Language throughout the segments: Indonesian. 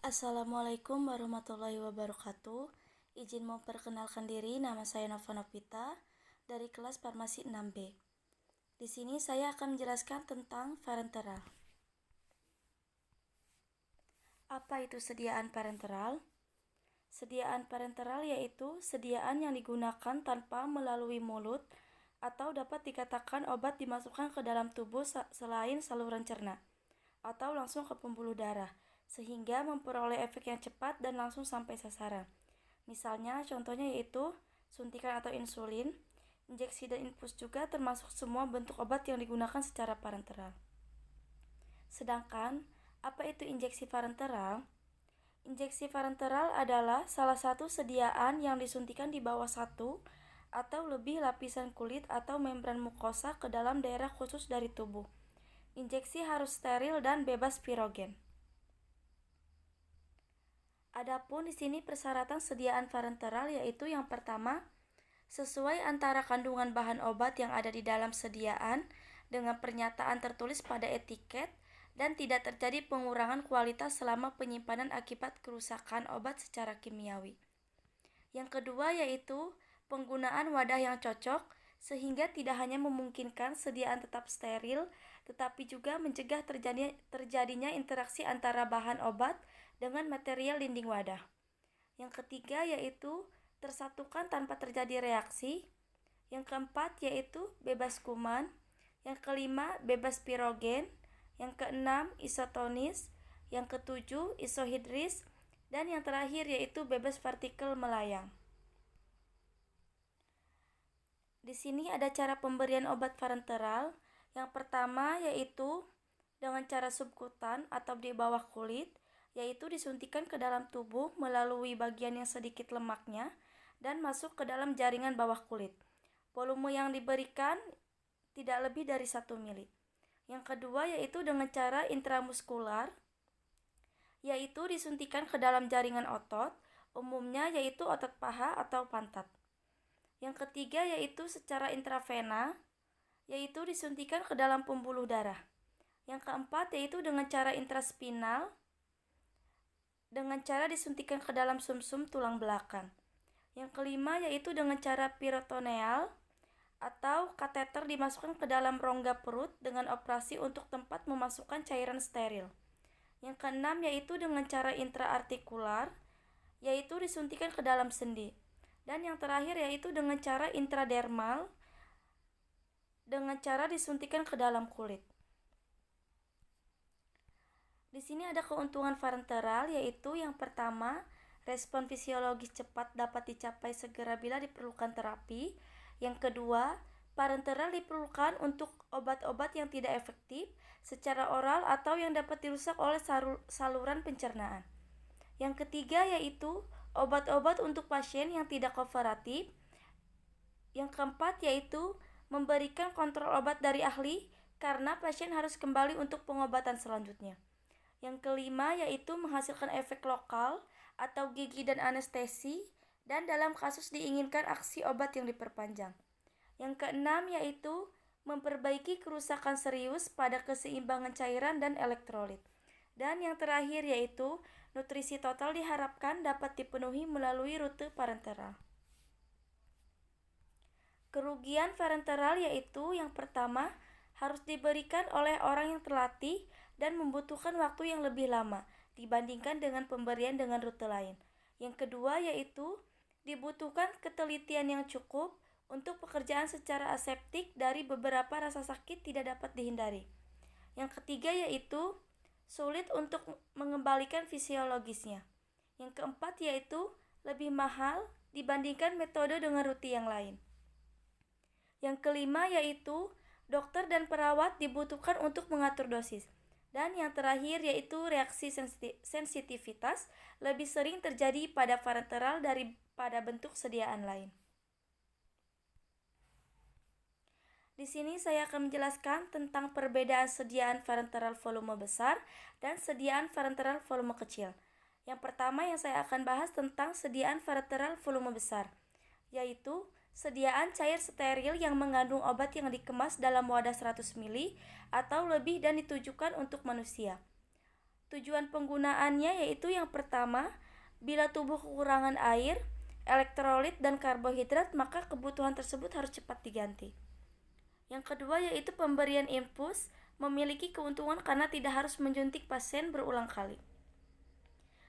Assalamualaikum warahmatullahi wabarakatuh. Izin memperkenalkan diri, nama saya Nova Novita dari kelas Farmasi 6B. Di sini saya akan menjelaskan tentang parenteral. Apa itu sediaan parenteral? Sediaan parenteral yaitu sediaan yang digunakan tanpa melalui mulut atau dapat dikatakan obat dimasukkan ke dalam tubuh selain saluran cerna atau langsung ke pembuluh darah, sehingga memperoleh efek yang cepat dan langsung sampai sasaran. Misalnya, contohnya yaitu suntikan atau insulin, injeksi dan infus juga termasuk semua bentuk obat yang digunakan secara parenteral. Sedangkan, apa itu injeksi parenteral? Injeksi parenteral adalah salah satu sediaan yang disuntikan di bawah satu atau lebih lapisan kulit atau membran mukosa ke dalam daerah khusus dari tubuh. Injeksi harus steril dan bebas pirogen. Adapun di sini persyaratan sediaan parenteral yaitu yang pertama, sesuai antara kandungan bahan obat yang ada di dalam sediaan dengan pernyataan tertulis pada etiket dan tidak terjadi pengurangan kualitas selama penyimpanan akibat kerusakan obat secara kimiawi. Yang kedua yaitu penggunaan wadah yang cocok sehingga tidak hanya memungkinkan sediaan tetap steril tetapi juga mencegah terjadinya interaksi antara bahan obat dengan material dinding wadah. Yang ketiga yaitu tersatukan tanpa terjadi reaksi. Yang keempat yaitu bebas kuman. Yang kelima bebas pirogen. Yang keenam isotonis. Yang ketujuh isohidris. Dan yang terakhir yaitu bebas partikel melayang. Di sini ada cara pemberian obat parenteral. Yang pertama yaitu dengan cara subkutan atau di bawah kulit, yaitu disuntikan ke dalam tubuh melalui bagian yang sedikit lemaknya dan masuk ke dalam jaringan bawah kulit. Volume yang diberikan tidak lebih dari 1 mili. Yang kedua yaitu dengan cara intramuskular, yaitu disuntikan ke dalam jaringan otot, umumnya yaitu otot paha atau pantat. Yang ketiga yaitu secara intravena, yaitu disuntikan ke dalam pembuluh darah. Yang keempat yaitu dengan cara intraspinal, dengan cara disuntikan ke dalam sumsum tulang belakang. Yang kelima yaitu dengan cara peritoneal atau kateter dimasukkan ke dalam rongga perut dengan operasi untuk tempat memasukkan cairan steril. Yang keenam yaitu dengan cara intraartikular, yaitu disuntikan ke dalam sendi. Dan yang terakhir yaitu dengan cara intradermal, dengan cara disuntikan ke dalam kulit. Di sini ada keuntungan parenteral yaitu yang pertama, respon fisiologis cepat dapat dicapai segera bila diperlukan terapi. Yang kedua, parenteral diperlukan untuk obat-obat yang tidak efektif secara oral atau yang dapat dirusak oleh saluran pencernaan. Yang ketiga yaitu obat-obat untuk pasien yang tidak kooperatif. Yang keempat yaitu memberikan kontrol obat dari ahli karena pasien harus kembali untuk pengobatan selanjutnya. Yang kelima yaitu menghasilkan efek lokal atau gigi dan anestesi dan dalam kasus diinginkan aksi obat yang diperpanjang. Yang keenam yaitu memperbaiki kerusakan serius pada keseimbangan cairan dan elektrolit. Dan yang terakhir yaitu nutrisi total diharapkan dapat dipenuhi melalui rute parenteral. Kerugian parenteral yaitu yang pertama harus diberikan oleh orang yang terlatih dan membutuhkan waktu yang lebih lama dibandingkan dengan pemberian dengan rute lain. Yang kedua yaitu dibutuhkan ketelitian yang cukup untuk pekerjaan secara aseptik dari beberapa rasa sakit tidak dapat dihindari. Yang ketiga yaitu sulit untuk mengembalikan fisiologisnya. Yang keempat yaitu lebih mahal dibandingkan metode dengan rute yang lain. Yang kelima yaitu dokter dan perawat dibutuhkan untuk mengatur dosis. Dan yang terakhir yaitu reaksi sensitivitas lebih sering terjadi pada parenteral daripada bentuk sediaan lain. Di sini saya akan menjelaskan tentang perbedaan sediaan parenteral volume besar dan sediaan parenteral volume kecil. Yang pertama yang saya akan bahas tentang sediaan parenteral volume besar, yaitu sediaan cair steril yang mengandung obat yang dikemas dalam wadah 100 ml atau lebih dan ditujukan untuk manusia. Tujuan penggunaannya yaitu yang pertama, bila tubuh kekurangan air, elektrolit, dan karbohidrat, maka kebutuhan tersebut harus cepat diganti. Yang kedua yaitu pemberian infus, memiliki keuntungan karena tidak harus menjuntik pasien berulang kali.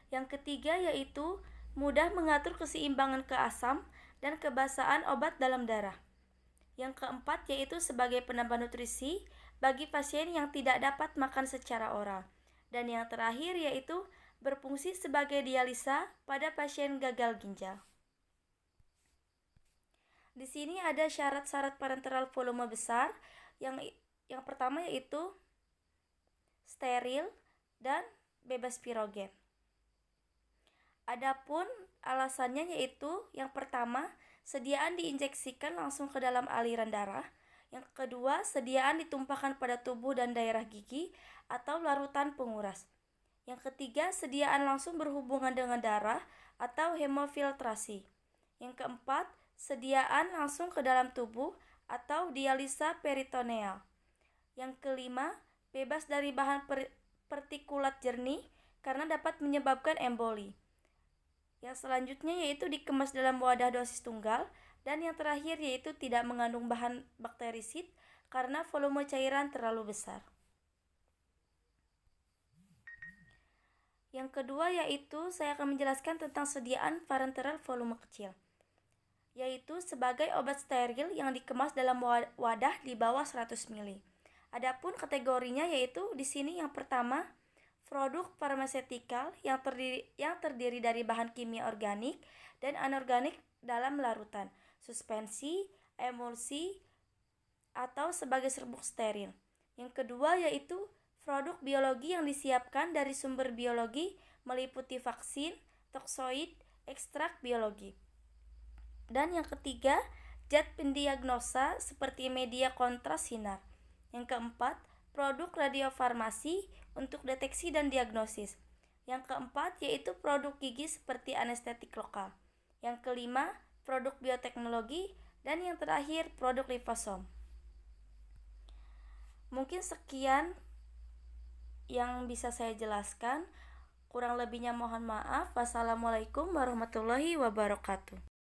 Yang ketiga yaitu mudah mengatur keseimbangan keasam dan kebasaan obat dalam darah. Yang keempat yaitu sebagai penambah nutrisi bagi pasien yang tidak dapat makan secara oral. Dan yang terakhir yaitu berfungsi sebagai dialisa pada pasien gagal ginjal. Di sini ada syarat-syarat parenteral volume besar. Yang pertama yaitu steril dan bebas pirogen. Adapun alasannya yaitu yang pertama, sediaan diinjeksikan langsung ke dalam aliran darah. Yang kedua, sediaan ditumpahkan pada tubuh dan daerah gigi atau larutan penguras. Yang ketiga, sediaan langsung berhubungan dengan darah atau hemofiltrasi. Yang keempat, sediaan langsung ke dalam tubuh atau dialisa peritoneal. Yang kelima, bebas dari bahan partikulat jernih karena dapat menyebabkan emboli. Yang selanjutnya yaitu dikemas dalam wadah dosis tunggal. Dan yang terakhir yaitu tidak mengandung bahan bakterisid karena volume cairan terlalu besar. Yang kedua yaitu saya akan menjelaskan tentang sediaan parenteral volume kecil, yaitu sebagai obat steril yang dikemas dalam wadah di bawah 100 ml. Adapun kategorinya yaitu di sini yang pertama, produk farmasetikal yang terdiri dari bahan kimia organik dan anorganik dalam larutan, suspensi, emulsi, atau sebagai serbuk steril. Yang kedua yaitu produk biologi yang disiapkan dari sumber biologi meliputi vaksin, toksoid, ekstrak biologi. Dan yang ketiga, zat pendiagnosa seperti media kontras sinar. Yang keempat, produk radiofarmasi untuk deteksi dan diagnosis. Yang keempat yaitu produk gigi seperti anestetik lokal. Yang kelima, produk bioteknologi. Dan yang terakhir, produk liposom. Mungkin sekian yang bisa saya jelaskan. Kurang lebihnya mohon maaf. Wassalamualaikum warahmatullahi wabarakatuh.